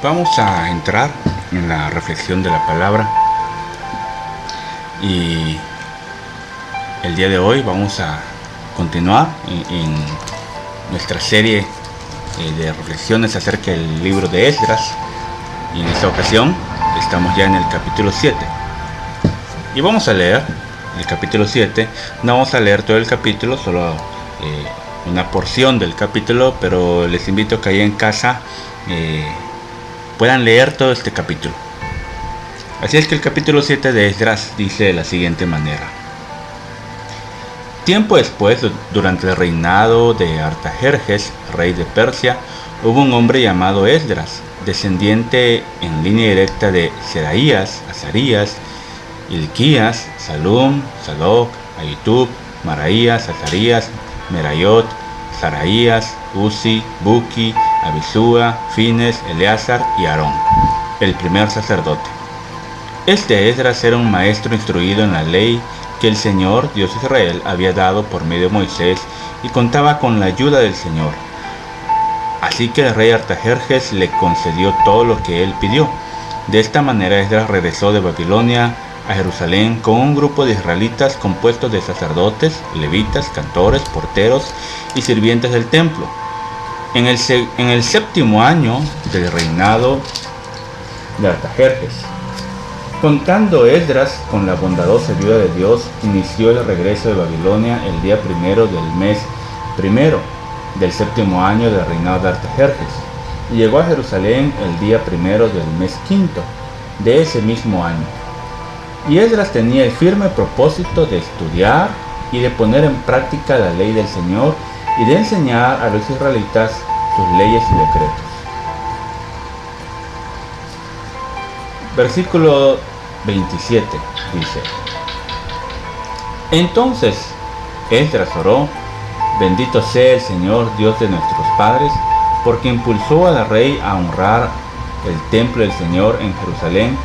Vamos a entrar en la reflexión de la palabra y el día de hoy vamos a continuar en nuestra serie de reflexiones acerca del libro de Esdras, y en esta ocasión estamos ya en el capítulo 7 y vamos a leer el capítulo 7. No vamos a leer todo el capítulo, solo una porción del capítulo, pero les invito a que ahí en casa puedan leer todo este capítulo. Así es que el capítulo 7 de Esdras dice de la siguiente manera: tiempo después, durante el reinado de Artajerjes, rey de Persia, hubo un hombre llamado Esdras, descendiente en línea directa de Seraías, Azarías, Hilquías, Salum, Sadoc, Ahitub, Maraías, Azarías, Merayot, Saraías, Uzi, Buki, Abisúa, Fines, Eleazar y Aarón, el primer sacerdote. Este Esdras era un maestro instruido en la ley que el Señor, Dios de Israel, había dado por medio de Moisés, y contaba con la ayuda del Señor. Así que el rey Artajerjes le concedió todo lo que él pidió. De esta manera Esdras regresó de Babilonia a Jerusalén con un grupo de israelitas compuesto de sacerdotes, levitas, cantores, porteros y sirvientes del templo. En el séptimo año del reinado de Artajerjes, contando Esdras con la bondadosa ayuda de Dios, inició el regreso de Babilonia el día primero del mes primero del séptimo año del reinado de Artajerjes, y llegó a Jerusalén el día primero del mes quinto de ese mismo año. Y Esdras tenía el firme propósito de estudiar y de poner en práctica la ley del Señor y de enseñar a los israelitas sus leyes y decretos. Versículo 27 dice: entonces Esdras oró: bendito sea el Señor, Dios de nuestros padres, porque impulsó al rey a honrar el templo del Señor en Jerusalén,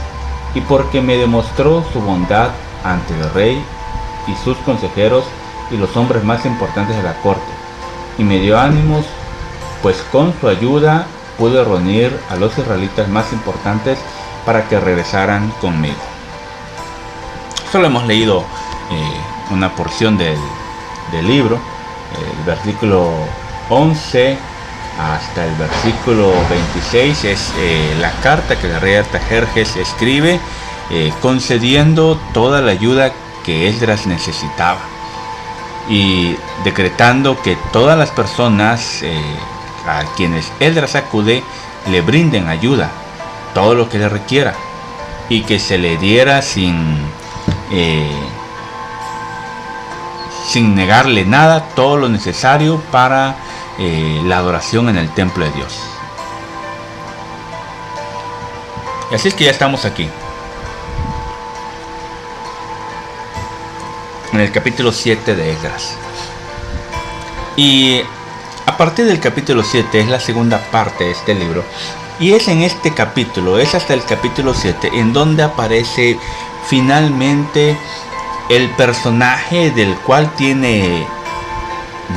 y porque me demostró su bondad ante el rey y sus consejeros y los hombres más importantes de la corte, y me dio ánimos, pues con su ayuda pude reunir a los israelitas más importantes para que regresaran conmigo. Solo hemos leído una porción del libro, el versículo 11 hasta el versículo 26 es la carta que el rey Artajerjes escribe, concediendo toda la ayuda que Esdras necesitaba y decretando que todas las personas a quienes Esdras acude le brinden ayuda, todo lo que le requiera, y que se le diera sin negarle nada, todo lo necesario para la adoración en el templo de Dios. Y así es que ya estamos aquí en el capítulo 7 de Esdras, y a partir del capítulo 7 es la segunda parte de este libro, y es en este capítulo, es hasta el capítulo 7 en donde aparece finalmente el personaje del cual tiene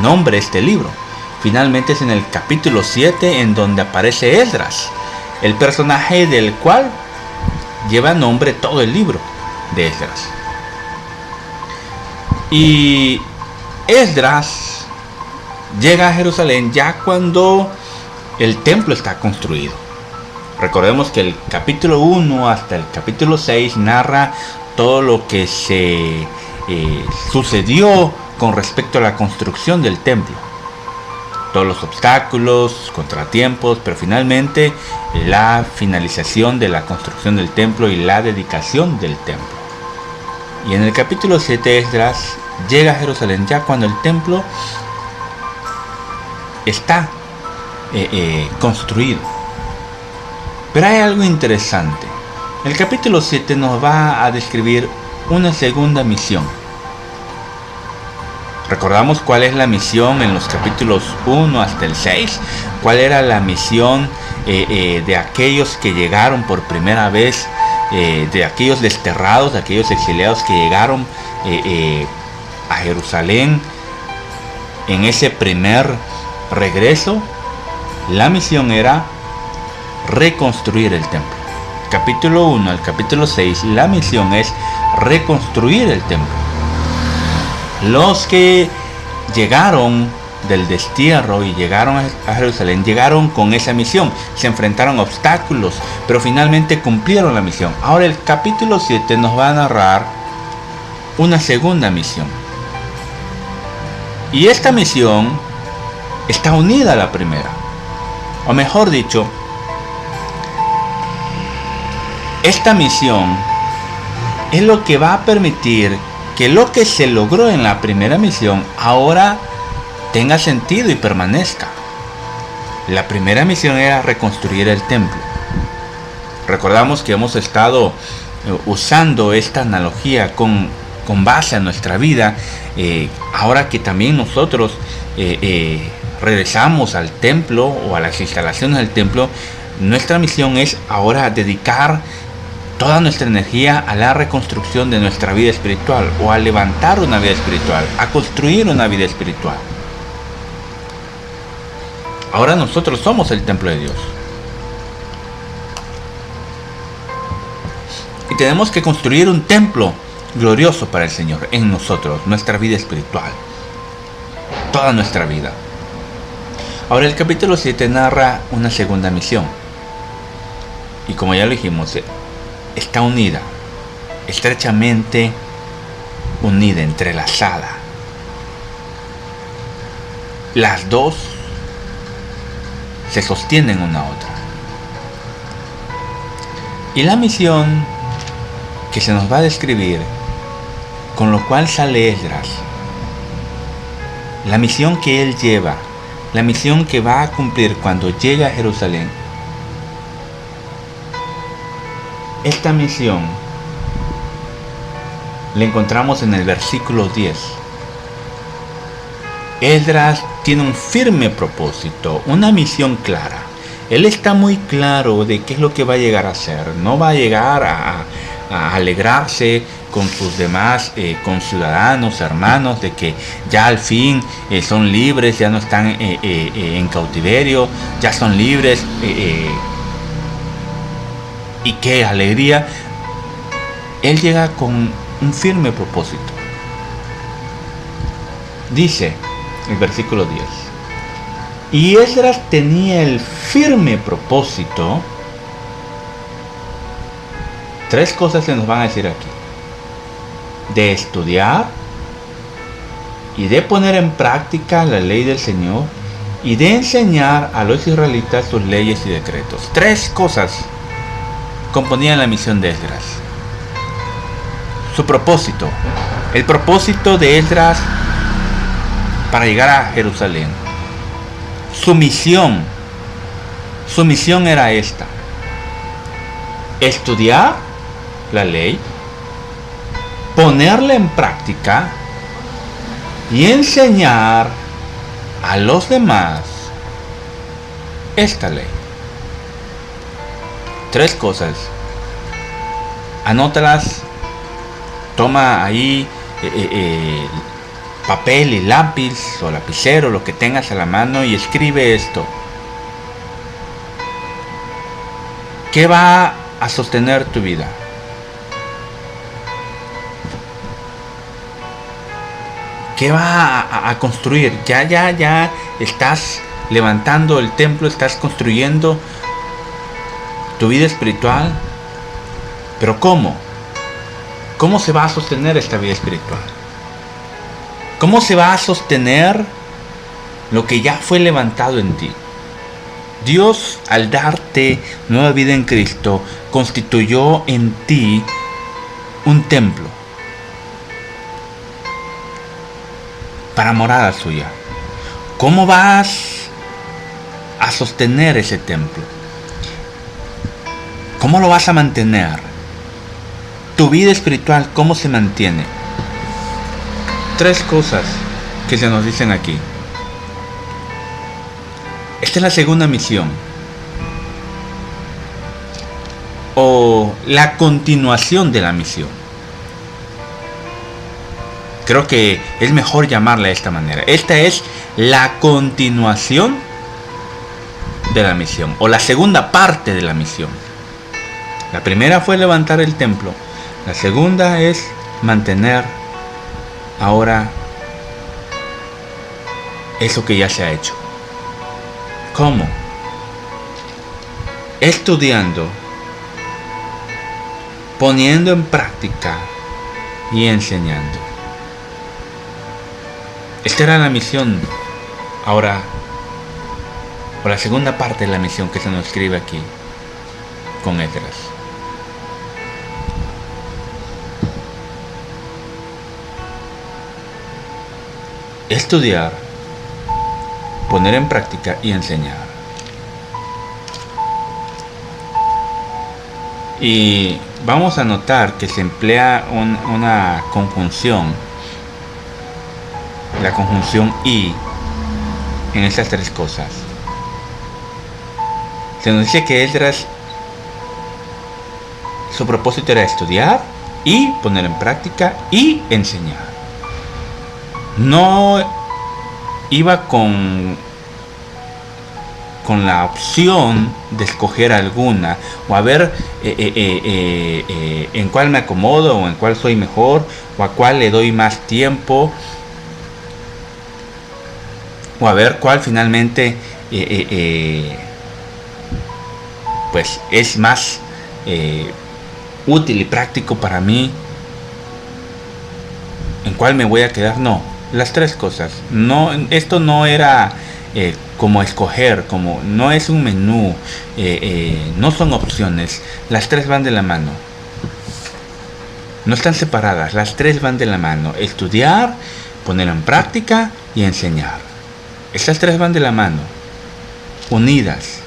nombre este libro. Finalmente es en el capítulo 7 en donde aparece Esdras, el personaje del cual lleva nombre todo el libro de Esdras. Y Esdras llega a Jerusalén ya cuando el templo está construido. Recordemos que el capítulo 1 hasta el capítulo 6 narra todo lo que se sucedió con respecto a la construcción del templo. Todos los obstáculos, contratiempos, pero finalmente la finalización de la construcción del templo y la dedicación del templo. Y en el capítulo 7 Esdras llega a Jerusalén ya cuando el templo está construido. Pero hay algo interesante. El capítulo 7 nos va a describir una segunda misión. Recordamos cuál es la misión en los capítulos 1 hasta el 6. Cuál era la misión de aquellos que llegaron por primera vez, de aquellos desterrados, de aquellos exiliados que llegaron a Jerusalén en ese primer regreso. La misión era reconstruir el templo. Capítulo 1 al capítulo 6, la misión es reconstruir el templo. Los que llegaron del destierro y llegaron a Jerusalén, llegaron con esa misión, se enfrentaron a obstáculos, pero finalmente cumplieron la misión. Ahora el capítulo 7 nos va a narrar una segunda misión. Y esta misión está unida a la primera. O mejor dicho, esta misión es lo que va a permitir que lo que se logró en la primera misión ahora tenga sentido y permanezca. La primera misión era reconstruir el templo. Recordamos que hemos estado usando esta analogía con base a nuestra vida. Ahora que también nosotros regresamos al templo o a las instalaciones del templo, nuestra misión es ahora dedicar toda nuestra energía a la reconstrucción de nuestra vida espiritual, o a levantar una vida espiritual, a construir una vida espiritual. Ahora nosotros somos el templo de Dios. Y tenemos que construir un templo glorioso para el Señor en nosotros, nuestra vida espiritual, toda nuestra vida. Ahora el capítulo 7 narra una segunda misión. Y como ya lo dijimos, está unida, estrechamente unida, entrelazada. Las dos se sostienen una a otra. Y la misión que se nos va a describir, con lo cual sale Esdras, la misión que él lleva, la misión que va a cumplir cuando llega a Jerusalén, esta misión la encontramos en el versículo 10. Esdras tiene un firme propósito, una misión clara. Él está muy claro de qué es lo que va a llegar a hacer. No va a llegar a alegrarse con sus demás conciudadanos, hermanos, de que ya al fin son libres, ya no están en cautiverio, ya son libres. Y qué alegría. Él llega con un firme propósito. Dice el versículo 10: y Esdras tenía el firme propósito. Tres cosas se nos van a decir aquí: de estudiar y de poner en práctica la ley del Señor, y de enseñar a los israelitas sus leyes y decretos. Tres cosas componían la misión de Esdras. Su propósito, el propósito de Esdras para llegar a Jerusalén. Su misión era esta: estudiar la ley, ponerla en práctica y enseñar a los demás esta ley. Tres cosas. Anótalas. Toma ahí papel y lápiz o lapicero, lo que tengas a la mano, y escribe esto. ¿Qué va a sostener tu vida? ¿Qué va a construir? Ya estás levantando el templo, estás construyendo tu vida espiritual. Pero ¿cómo? ¿Cómo se va a sostener esta vida espiritual? ¿Cómo se va a sostener lo que ya fue levantado en ti? Dios, al darte nueva vida en Cristo, constituyó en ti un templo para morada suya. ¿Cómo vas a sostener ese templo? ¿Cómo lo vas a mantener? Tu vida espiritual, ¿cómo se mantiene? Tres cosas que se nos dicen aquí. Esta es la segunda misión, o la continuación de la misión. Creo que es mejor llamarla de esta manera. Esta es la continuación de la misión, o la segunda parte de la misión. La primera fue levantar el templo. La segunda es mantener ahora eso que ya se ha hecho. ¿Cómo? Estudiando, poniendo en práctica y enseñando. Esta era la misión. Ahora, por la segunda parte de la misión que se nos escribe aquí con Esdras. Estudiar, poner en práctica y enseñar. Y vamos a notar que se emplea una conjunción, la conjunción y, en estas tres cosas. Se nos dice que Esdras, su propósito era estudiar y poner en práctica y enseñar. No iba con la opción de escoger alguna o a ver en cuál me acomodo o en cuál soy mejor o a cuál le doy más tiempo o a ver cuál finalmente pues es más útil y práctico para mí, en cuál me voy a quedar. No, las tres cosas. No, esto no era como escoger, como no es un menú, no son opciones. Las tres van de la mano. No están separadas, las tres van de la mano. Estudiar, poner en práctica y enseñar. Estas tres van de la mano, unidas.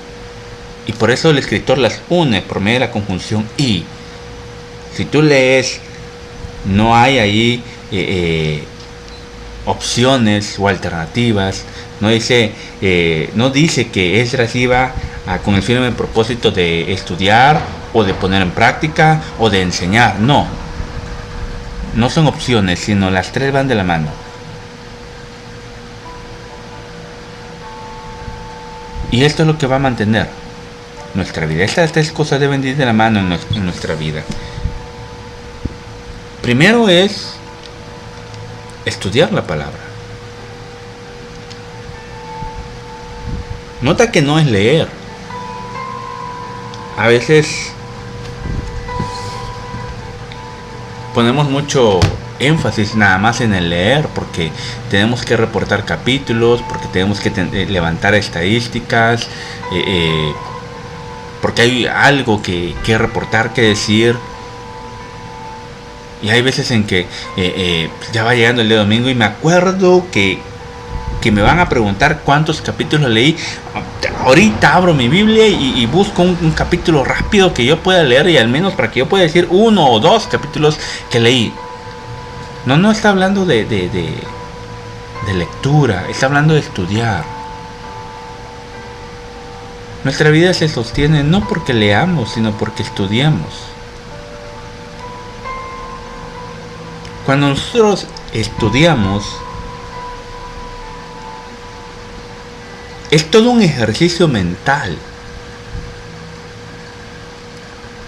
Y por eso el escritor las une por medio de la conjunción y. Si tú lees, no hay ahí opciones o alternativas. No dice que Esdras iba con el firme propósito de estudiar o de poner en práctica o de enseñar. No son opciones, sino las tres van de la mano. Y esto es lo que va a mantener nuestra vida. Estas tres cosas deben ir de la mano en nuestra vida. Primero es estudiar la palabra. Nota que no es leer. A veces ponemos mucho énfasis nada más en el leer porque tenemos que reportar capítulos, porque tenemos que levantar estadísticas, porque hay algo que reportar, que decir. Y hay veces en que ya va llegando el día domingo y me acuerdo que me van a preguntar cuántos capítulos leí. Ahorita abro mi Biblia y busco un capítulo rápido que yo pueda leer, y al menos para que yo pueda decir 1 o 2 capítulos que leí. No está hablando de lectura, está hablando de estudiar. Nuestra vida se sostiene no porque leamos, sino porque estudiamos. Cuando nosotros estudiamos, es todo un ejercicio mental.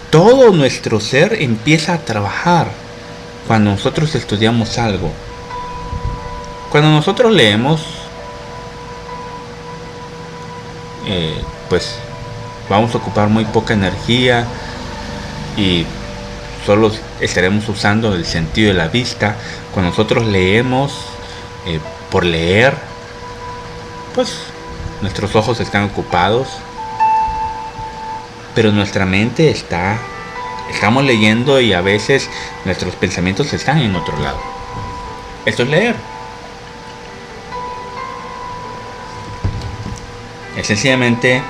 Todo nuestro ser empieza a trabajar cuando nosotros estudiamos algo. Cuando nosotros leemos, pues vamos a ocupar muy poca energía y solo estaremos usando el sentido de la vista. Cuando nosotros leemos por leer, pues nuestros ojos están ocupados, pero nuestra mente estamos leyendo y a veces nuestros pensamientos están en otro lado. Esto es leer. Es sencillamente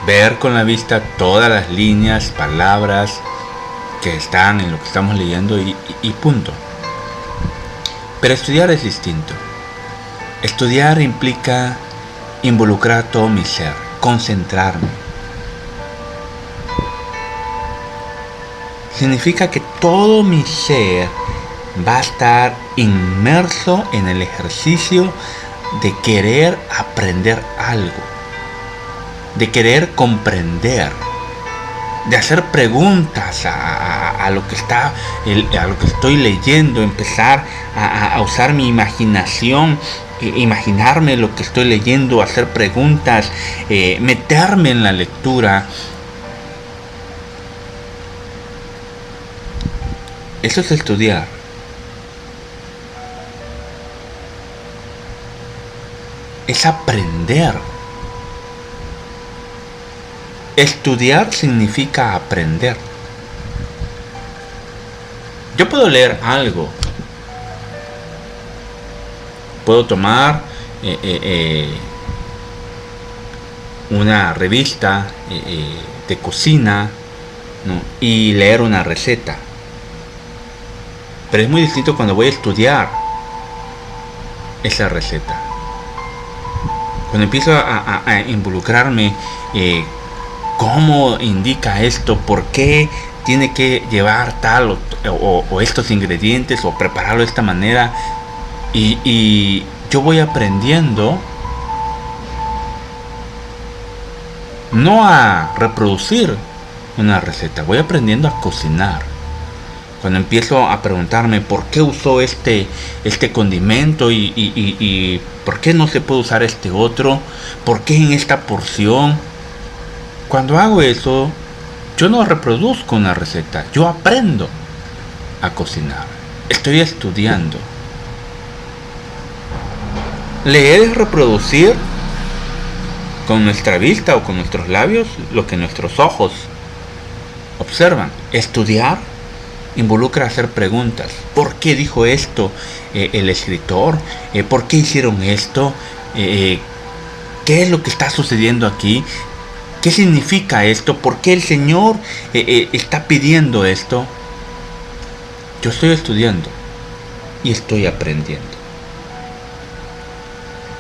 ver con la vista todas las líneas, palabras que están en lo que estamos leyendo y punto. Pero estudiar es distinto. Estudiar implica involucrar todo mi ser, concentrarme. Significa que todo mi ser va a estar inmerso en el ejercicio de querer aprender algo, de querer comprender, de hacer preguntas a lo que a lo que estoy leyendo, empezar a usar mi imaginación, imaginarme lo que estoy leyendo, hacer preguntas, meterme en la lectura. Eso es estudiar. Es aprender. Estudiar significa aprender. Yo puedo leer algo. Puedo tomar una revista de cocina, ¿no?, y leer una receta. Pero es muy distinto cuando voy a estudiar esa receta. Cuando empiezo a involucrarme, cómo indica esto, por qué tiene que llevar tal o estos ingredientes, o prepararlo de esta manera, y yo voy aprendiendo no a reproducir una receta, voy aprendiendo a cocinar. Cuando empiezo a preguntarme por qué usó este condimento y por qué no se puede usar este otro, por qué en esta porción. Cuando hago eso, yo no reproduzco una receta, yo aprendo a cocinar. Estoy estudiando. Leer es reproducir con nuestra vista o con nuestros labios lo que nuestros ojos observan. Estudiar involucra hacer preguntas. ¿Por qué dijo esto el escritor? ¿Por qué hicieron esto? ¿Qué es lo que está sucediendo aquí? ¿Qué significa esto? ¿Por qué el Señor está pidiendo esto? Yo estoy estudiando y estoy aprendiendo.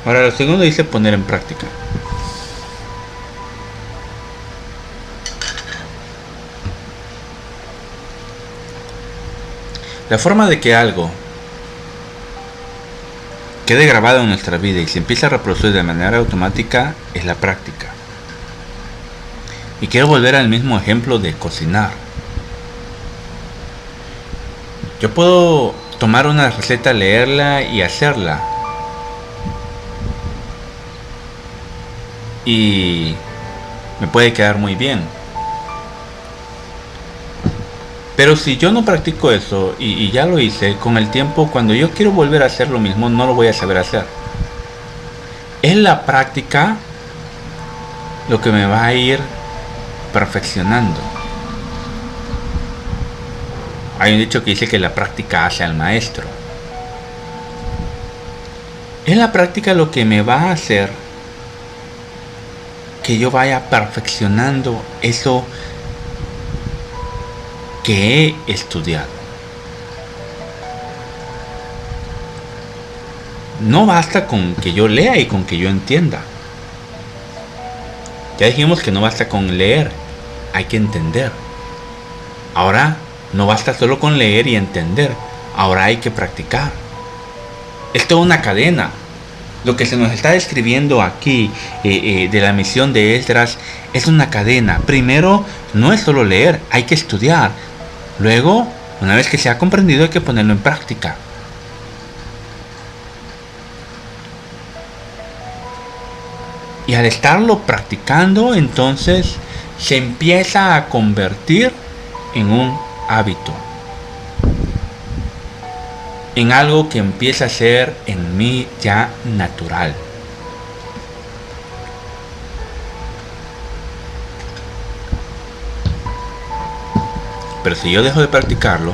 Ahora, lo segundo dice poner en práctica. La forma de que algo quede grabado en nuestra vida y se empiece a reproducir de manera automática es la práctica. Y quiero volver al mismo ejemplo de cocinar. Yo puedo tomar una receta, leerla y hacerla. Y me puede quedar muy bien. Pero si yo no practico eso y ya lo hice, con el tiempo, cuando yo quiero volver a hacer lo mismo, no lo voy a saber hacer. Es la práctica lo que me va a ir perfeccionando. Hay un dicho que dice que la práctica hace al maestro. Es la práctica lo que me va a hacer que yo vaya perfeccionando eso que he estudiado. No basta con que yo lea y con que yo entienda. Ya dijimos que no basta con leer, hay que entender. Ahora no basta solo con leer y entender, ahora hay que practicar. Es toda una cadena. Lo que se nos está describiendo aquí de la misión de Esdras es una cadena. Primero, no es solo leer, hay que estudiar. Luego, una vez que se ha comprendido, hay que ponerlo en práctica. Y al estarlo practicando, entonces se empieza a convertir en un hábito. En algo que empieza a ser en mí ya natural. Pero si yo dejo de practicarlo,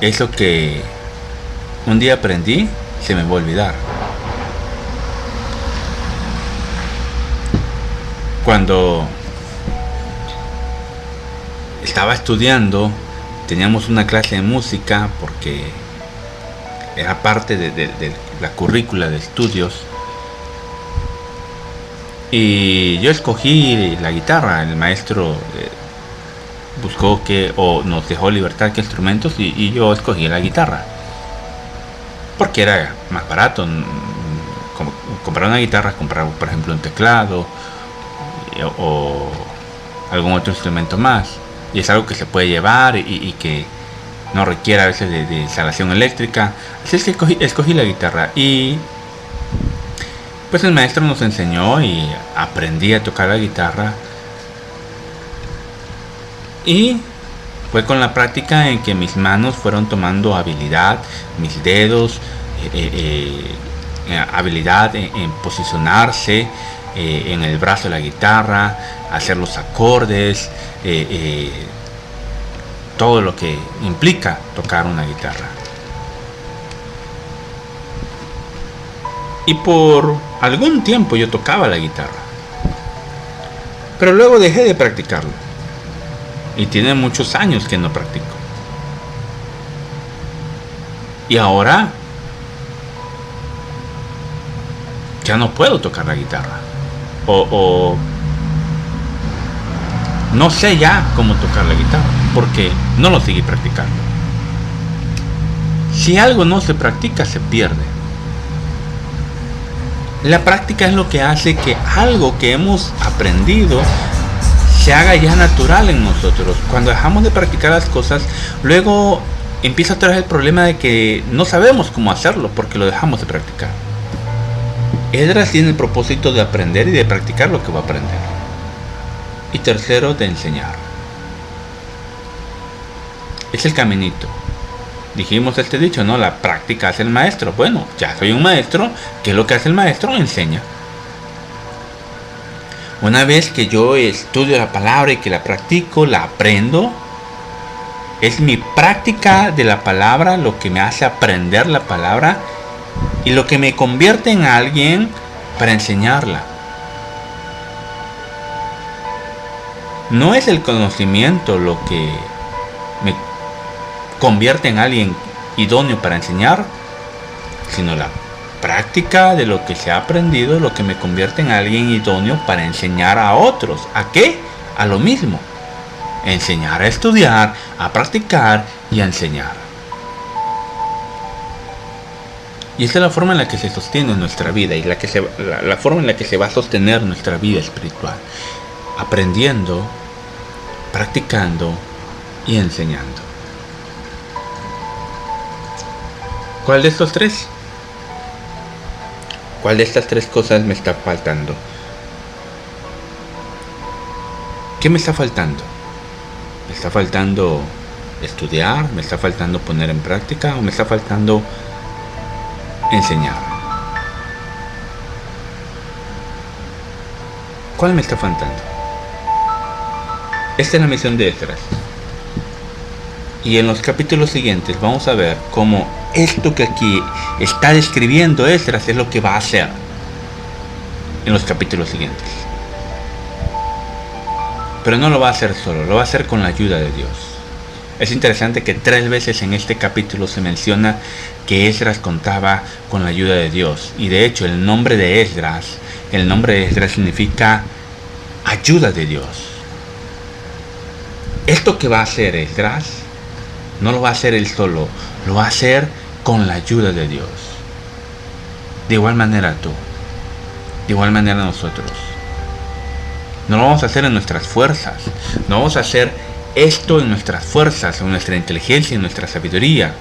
eso que un día aprendí se me va a olvidar. Cuando estaba estudiando, teníamos una clase de música porque era parte de la currícula de estudios, y yo escogí la guitarra. El maestro buscó nos dejó libertad que instrumentos, y yo escogí la guitarra porque era más barato, comprar una guitarra, comprar por ejemplo un teclado o algún otro instrumento más, y es algo que se puede llevar y que no requiere a veces de instalación eléctrica. Así es que escogí la guitarra y pues el maestro nos enseñó y aprendí a tocar la guitarra, y fue con la práctica en que mis manos fueron tomando habilidad, mis dedos, habilidad en posicionarse en el brazo de la guitarra, hacer los acordes, todo lo que implica tocar una guitarra. Y por algún tiempo yo tocaba la guitarra, pero luego dejé de practicarlo, y tiene muchos años que no practico. Y ahora ya no puedo tocar la guitarra, o no sé ya cómo tocar la guitarra porque no lo seguí practicando. Si algo no se practica, se pierde. La práctica es lo que hace que algo que hemos aprendido se haga ya natural en nosotros. Cuando dejamos de practicar las cosas, luego empieza otra vez el problema de que no sabemos cómo hacerlo porque lo dejamos de practicar. Esdras tiene el propósito de aprender y de practicar lo que va a aprender. Y tercero, de enseñar. Es el caminito. Dijimos este dicho, ¿no? La práctica hace el maestro. Bueno, ya soy un maestro. ¿Qué es lo que hace el maestro? Enseña. Una vez que yo estudio la palabra y que la practico, la aprendo, es mi práctica de la palabra lo que me hace aprender la palabra y lo que me convierte en alguien para enseñarla. No es el conocimiento lo que me convierte en alguien idóneo para enseñar, sino la práctica de lo que se ha aprendido lo que me convierte en alguien idóneo para enseñar a otros. ¿A qué? A lo mismo. Enseñar a estudiar, a practicar y a enseñar. Y esta es la forma en la que se sostiene nuestra vida y la forma en la que se va a sostener nuestra vida espiritual. Aprendiendo, practicando y enseñando. ¿Cuál de estos tres? ¿Cuál de estas tres cosas me está faltando? ¿Qué me está faltando? ¿Me está faltando estudiar? ¿Me está faltando poner en práctica? ¿O me está faltando enseñar? ¿Cuál me está faltando? Esta es la misión de Esdras. Y en los capítulos siguientes vamos a ver cómo esto que aquí está describiendo Esdras es lo que va a hacer en los capítulos siguientes. Pero no lo va a hacer solo, lo va a hacer con la ayuda de Dios. Es interesante que 3 veces en este capítulo se menciona que Esdras contaba con la ayuda de Dios. Y de hecho el nombre de Esdras significa ayuda de Dios. Esto que va a hacer Esdras no lo va a hacer él solo, lo va a hacer con la ayuda de Dios. De igual manera tú, de igual manera nosotros. No lo vamos a hacer en nuestras fuerzas, no vamos a hacer esto en nuestras fuerzas, en nuestra inteligencia, en nuestra sabiduría.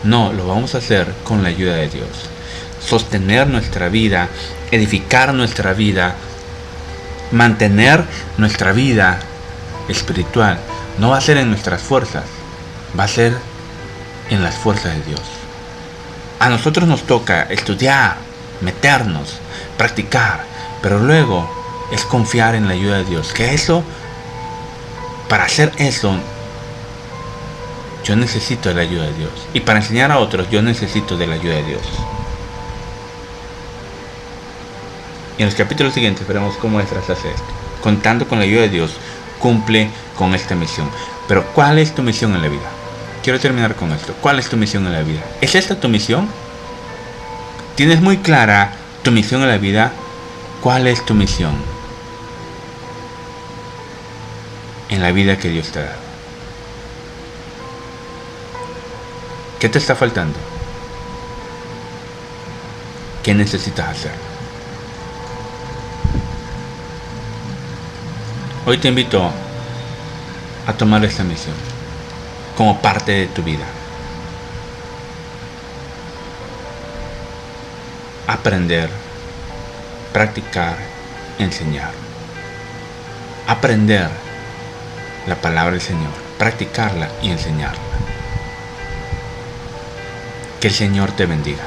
No, lo vamos a hacer con la ayuda de Dios. Sostener nuestra vida, edificar nuestra vida, mantener nuestra vida espiritual, no va a ser en nuestras fuerzas, va a ser en las fuerzas de Dios. A nosotros nos toca estudiar, meternos, practicar, pero luego es confiar en la ayuda de Dios. Que eso, para hacer eso, yo necesito de la ayuda de Dios. Y para enseñar a otros, yo necesito de la ayuda de Dios. Y en los capítulos siguientes veremos cómo Esdras hace esto. Contando con la ayuda de Dios, cumple con esta misión. Pero ¿cuál es tu misión en la vida? Quiero terminar con esto. ¿Cuál es tu misión en la vida? ¿Es esta tu misión? ¿Tienes muy clara tu misión en la vida? ¿Cuál es tu misión en la vida que Dios te ha dado? ¿Qué te está faltando? ¿Qué necesitas hacer? Hoy te invito a tomar esta misión como parte de tu vida. Aprender, practicar, enseñar. Aprender la palabra del Señor, practicarla y enseñarla. Que el Señor te bendiga.